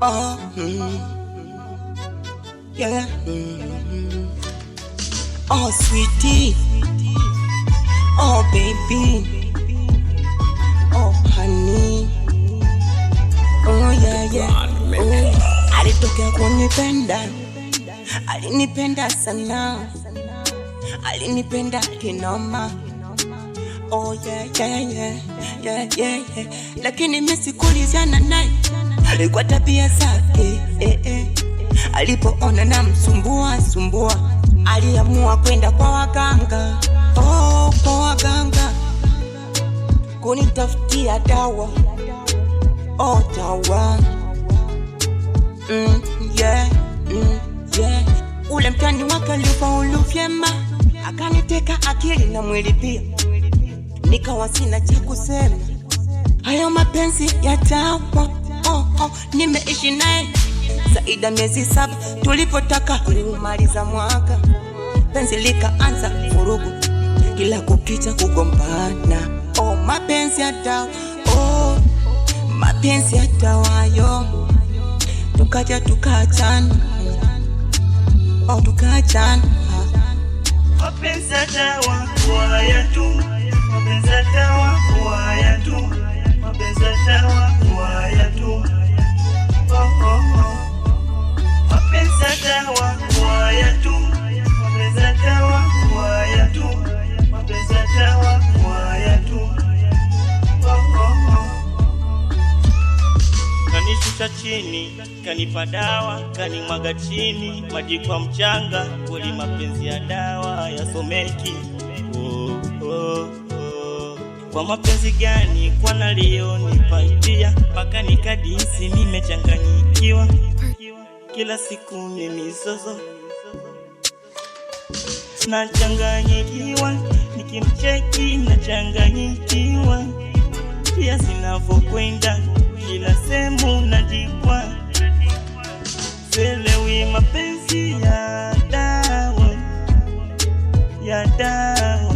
Oh, yeah. Oh, sweetie. Oh, baby. Oh, honey. Oh, yeah, yeah. Oh, alitokea kunipenda. Alinipenda sana. Alinipenda kinoma. Oh, yeah, yeah, yeah. Yeah, yeah, yeah. Lakini mimi sikulizana naye kwa tabia zake, alipoona na msumbua, aliamua kwenda kwa waganga. Oh, kwa waganga kunitafutia dawa. Oh, dawa. Yeah, yeah. Ule mtani wake alifaulu vyema, akaniteka akili na mwili pia, nikawa sina cha kusema. Hayo mapenzi ya dawa. Nimeishi naye zaidi ya miezi 7. Tulipotaka kumaliza mwaka, penzi likaanza vurugu, kila kukicha kugombana. Oh, mapenzi ya dawa. Oh, mapenzi ya dawa yo. Tukaja tukachana. Oh, tukachana. Mapenzi ya dawa kwa ya tu. Mapenzi ya dawa kwa ya tu. Mapenzi ya dawa kwa ya tu. Mapenzi ya dawa kwa ya tu. Mapenzi ya dawa kwa ya tu. Mapenzi ya dawa kwa ya tu. Kanishusha chini, kanipa dawa, kanimwaga chini, maji kwa mchanga. Kweli mapenzi ya dawa yasomeki. Kwa mapenzi gani kwa naliyonipatia, mpaka nikadisi nimechanganyikiwa. Kila siku ni mizozo, nachanganyikiwa, nikimcheki nachanganyikiwa. Pia zinavyokwenda kila sehemu najikwa, sielewi mapenzi ya dawa, ya dawa,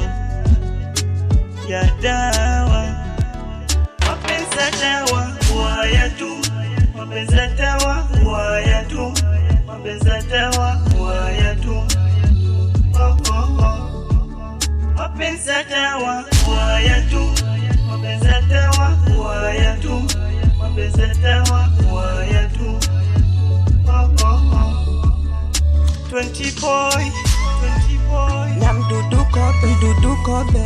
ya dawa. Mapenzi ya dawa kwa ya tu. Mapenzi ya dawa kwa ya tu. Mapenzi ya dawa kwa ya tu. Mapenzi ya dawa kwa ya tu. Mapenzi ya dawa kwa ya tu. Mapenzi ya dawa kwa ya tu. 20 boy. Na mdudu kobe.